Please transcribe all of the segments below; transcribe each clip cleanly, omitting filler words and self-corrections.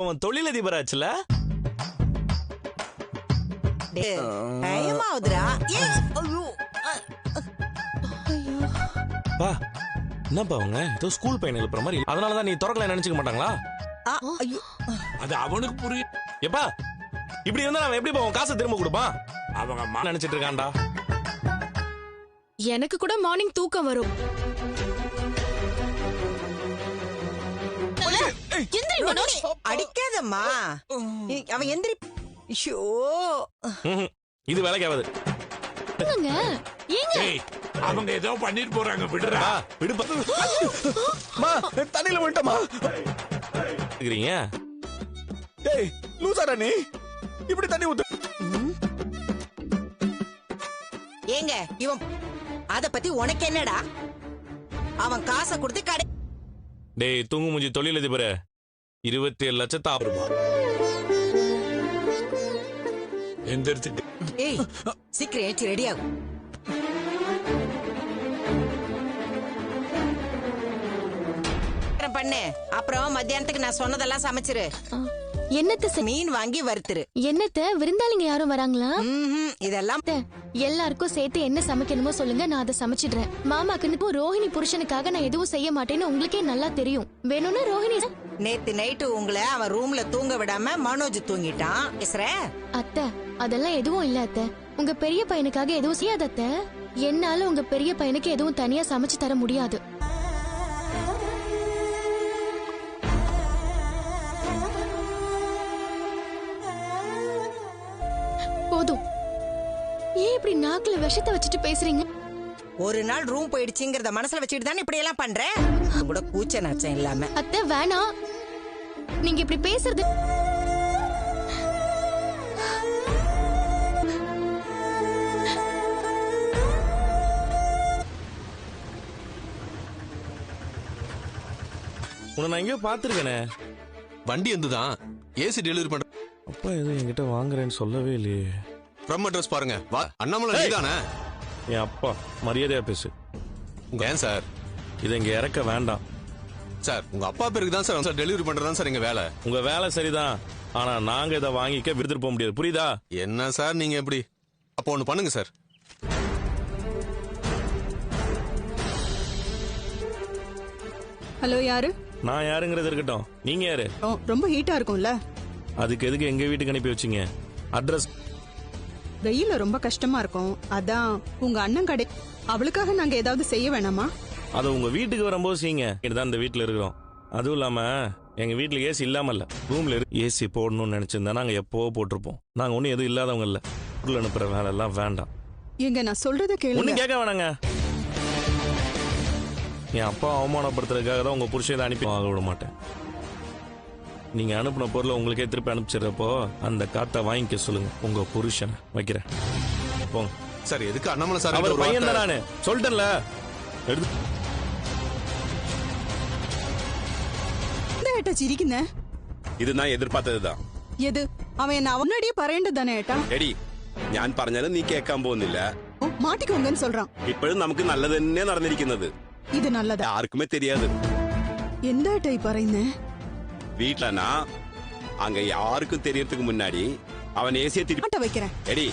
அவன் தொழிலதிபராச்சுல. பயமாவுதுடா. பா என்னப்பா அவங்க ஏதோ ஸ்கூல் பையன் எழுப்புற மாதிரி, அதனாலதான் நீ திறக்கல நினைச்சுக்க மாட்டாங்களா? அது அவனுக்கு புரியும். எப்பா இப்படி இருந்தா அவன் எப்படி அவன் காசை திரும்ப கொடுப்பான்? அவங்க நினைச்சிட்டு இருக்கான்டா. எனக்கு கூட மார்னிங் தூக்கம் வரும். அடிக்காதம்மா, அவன் எந்திரி. இது வேலைக்கு ஆகாது. அவங்க ஏதோ பண்ணிட்டு போறாங்க, விடுறா. விடுப்பா. தண்ணியில விட்டமா டேய் லூசாடா நீ, இப்படி தண்ணி ஊத்து. ஏங்க இவன் அத பத்தி உனக்கு என்னடா? அவன் காசை கொடுத்து கடை. டேய் தூங்கு மூஞ்சி தொழிலதிபர், 27 லட்சம் ரூபாய். எந்திரிச்சிட்டு ஏய் சீக்கிரம் ஏச்சி ரெடி ஆகும். பண்ணு, அப்புறம் மத்தியானத்துக்கு நான் சொன்னதெல்லாம் சமைச்சிரு. என்னத்த மீன் வாங்கி வறுத்துரு. என்னத்த விருந்தாளிங்க யாரும் வராங்களா? இதெல்லாம் எல்லாருக்கும் சேர்த்து என்ன சமைக்கணுமோ சொல்லுங்க, நான் அதை சமைச்சிடுறேன். மாமாக்கு ரோஹிணி புருஷனுக்காக நான் எதுவும் செய்ய மாட்டேன்னு உங்களுக்கே நல்லா தெரியும். வேணும்னா ரோஹிணி. நேத்து நைட்டு உங்களை அவன் ரூம்ல தூங்க விடாம மனோஜ் தூங்கிட்டான். அத்தை அதெல்லாம் எதுவும் இல்ல அத்தை. உங்க பெரிய பையனுக்காக எதுவும் செய்யாத அத்தை. என்னால உங்க பெரிய பையனுக்கு எதுவும் தனியா சமைச்சு தர முடியாது. போதும். ஏன் இப்படி நாக்குல விஷத்தை வச்சுட்டு பேசுறீங்க? ஒரு நாள் ரூம் போயிடுச்சுங்கறத மனசுல வச்சுட்டு தானே இப்படி எல்லாம் பண்ற. கூட கூச்ச நாச்சம் இல்லாம. அத்தை வேணாம், நீங்க இப்படி பேசுறது. உன்னை நான் எங்கேயோ பாத்துருக்கேனே. வண்டி வந்துதான் ஏசி டெலிவரி பண்ற. அப்பா எதுவும் என்கிட்ட வாங்குறேன்னு சொல்லவே இல்லையே. ஃப்ரம் அட்ரஸ் பாருங்க. வா அண்ணாமலை நீதானே? என் அப்பா மரியாதையா பேசு. ஏன் சார் இதை இங்க இறக்க வேண்டாம் சார். உங்க அப்பா பேருக்கு தான் சார் டெலிவரி பண்றதா சார் எங்க வேலை. உங்க வேலை சரிதான், ஆனா நாங்க இதை வாங்கிக்க விருதுட்டு போக முடியாது, புரியுதா? என்ன சார் நீங்க எப்படி? அப்போ ஒண்ணு பண்ணுங்க சார். ஹலோ, யாரு? நான் யாருங்கிறது இருக்கட்டும், நீங்க யாரு? ரொம்ப ஹீட்டா இருக்கும்ல, அதுக்கு எதுக்கு எங்க வீட்டுக்கு அனுப்பி வச்சீங்க? அட்ரஸ். வெயில ரொம்ப கஷ்டமா இருக்கும், அதான் உங்க அண்ணன் கடை. அவளுக்காக நாங்க ஏதாவது செய்ய வேணாமா? அது உங்க வீட்டுக்கு வரும்போது செய்யுங்க. இதுதான் இந்த வீட்டுல இருக்கிறோம். அதுவும் இல்லாம எங்க வீட்டுல ஏசி இல்லாம இல்ல, ரூம்ல ஏசி போடணும்னு நினைச்சிருந்தா நாங்க எப்பவோ போட்டிருப்போம். நாங்க ஒண்ணும் எதுவும் இல்லாதவங்க இல்ல. உள்ள அனுப்புற வேலை எல்லாம் வேண்டாம். எங்க நான் சொல்றத கேளுங்க. ஒண்ணும் கேட்க வேணாங்க. என் அப்பா அவமானப்படுத்துறதுக்காக தான் உங்க புருஷனை அனுப்பி வாங்க விட மாட்டேன். நீங்க அனுப்பின பொருளை உங்களுக்கே திருப்பி அனுப்பிச்சிடுறப்போ அந்த காத்தை வாங்கிக்க சொல்லுங்க உங்க புருஷனை. வைக்கிறேன் போங்க சார். எதுக்கு அண்ணாமலை சார்? அவர் பையன் தான் நானு சொல்லிட்டேன்ல. சிரிக்குங்க. ഇത് ഞാൻ എതിർപ്പാത്തതാണ്. എത് അവൻ എന്നെ അവനടിയെ പറയേണ്ടതാണ് ഏട്ടാ. എടി ഞാൻ പറഞ്ഞാലും നീ കേൾക്കാൻ പോകുന്നില്ല. മാട്ടിക്കോங்கன்னு சொல்றான். ഇപ്പോഴും നമുക്ക് നല്ലത് തന്നെ നടന്നിരിക്കുന്നത്. ഇത് നല്ലതാ. ആർക്കുമേ தெரியாது. എന്താ ഈ പറയുന്നേ? வீட்லனா அங்க யாருக்கும் தெரியறதுக்கு முன்னாடி அவன் ஏசியை திருப்பி வைக்கிறேன். எடி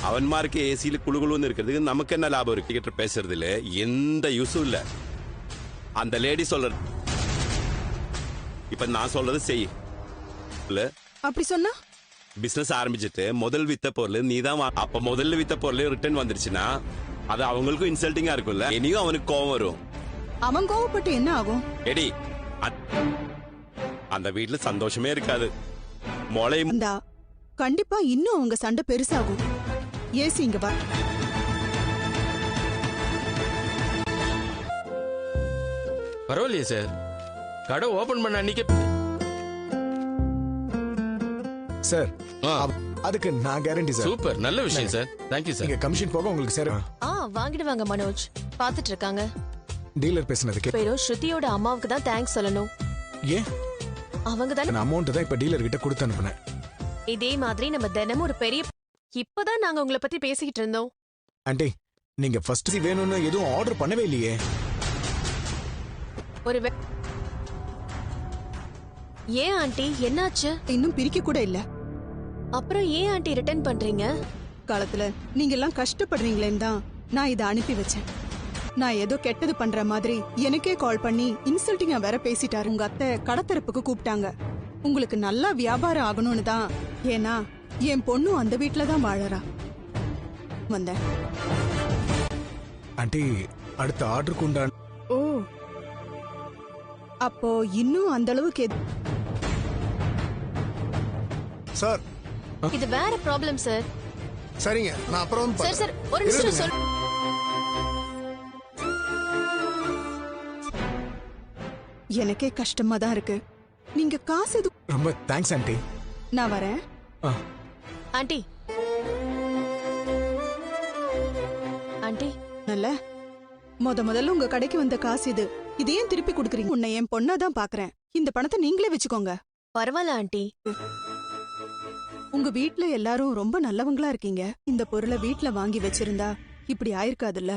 அவன்மாருக்கு ஏசியில குளுகுளுன்னு இருக்கிறதுக்கு நமக்கு என்ன லாபம் இருக்கு? கிட்ட பேசுறதுல எந்த யூஸும் இல்ல. அந்த லேடி சொல்ற இப்ப நான் சொல்றது செய். அப்படி சொன்னா பிசினஸ் ஆரம்பிச்சுட்டு முதல் வித்த பொருள் நீதான். அப்ப முதல்ல வித்த பொருள் ரிட்டர்ன் வந்துருச்சுன்னா அது அவங்களுக்கும் இன்சல்ட்டிங்கா இருக்கும்ல. இனியும் அவனுக்கு கோவம் வரும். அவன் கோவப்பட்டு என்ன ஆகும்? எடி அந்த வீட்டுல சந்தோஷமே இருக்காது. மொளை கண்டிப்பா இன்னும் அவங்க சண்டை பெருசாகும். ஏசி இங்க வா. பரவாயில்லையே சார், கடை ஓபன் பண்ண அன்னைக்கு சார் அதுக்கு நான் கேரண்டி சார். சூப்பர், நல்ல விஷயம் சார். Thank you sir. நீங்க கமிஷன் போக உங்களுக்கு சார். வாங்கிடுவாங்க மனோஜ், பாத்துட்டு இருக்காங்க. டீலர் பேசுனதுக்கு பேரோ ஸ்ருதியோட அம்மாவுக்கு தான் தேங்க்ஸ் சொல்லணும். ஏன்? அவங்க தான அமௌண்ட் தான் இப்ப டீலர் கிட்ட கொடுத்து அனுப்புனேன். இதே மாதிரி நம்ம தினமும் ஒரு பெரிய. இப்பதான் நாங்க உங்களை பத்தி பேசிக்கிட்டு இருந்தோம். ஆண்டி நீங்க ஃபர்ஸ்ட் வேணும்னு எதுவும் ஆர்டர் பண்ணவே இல்லையே. ஒரு ஏன் ஆண்டி என்னாச்சு? இன்னும் பிரிக்க கூட இல்ல. அப்புறம் ஏன் ஆண்டி ரிட்டர்ன் பண்றீங்க? காலத்துல நீங்க எல்லாம் கஷ்டப்படுறீங்களேன்னு தான் நான் இதை அனுப்பி வச்சேன். நான் ஏதோ கெட்டது பண்ற மாதிரி எனக்கே கால் பண்ணி இன்சல்ட்டிங்கா வேற பேசிட்டாரு. உங்க அத்தை கடத்தரப்புக்கு கூப்பிட்டாங்க. உங்களுக்கு நல்லா வியாபாரம் ஆகணும்னு தான். ஏன்னா என் பொண்ணும் அந்த வீட்டுல தான் வாழறா. வந்தேன். ஆண்டி அடுத்த ஆர்டருக்கு உண்டான ஓ, அப்போ இன்னும் அந்த அளவுக்கு சார். இது வேற ப்ராப்ளம் சார். சரிங்க, நான் அப்புறம் வந்து சார் சார் ஒரு நிமிஷம் சொல். எனக்கே கஷ்டமா தான் இருக்கு. நீங்க காசு ரொம்ப தேங்க்ஸ் ஆண்டி. நான் வரேன். ஆண்டி ஆண்டி நல்ல முதல்ல உங்க கடைக்கு வந்த காசு இது. இது ஏன் திருப்பி கொடுக்குறீங்க? உன்னை என் பொண்ணா தான் பாக்குறேன். இந்த பணத்தை நீங்களே வச்சுக்கோங்க. பரவாயில்ல ஆண்டி. உங்க வீட்ல எல்லாரும் ரொம்ப நல்லவங்களா இருக்கீங்க. இந்த பொருளை வீட்ல வாங்கி வச்சிருந்தா இப்படி ஆயிருக்காதுல்ல.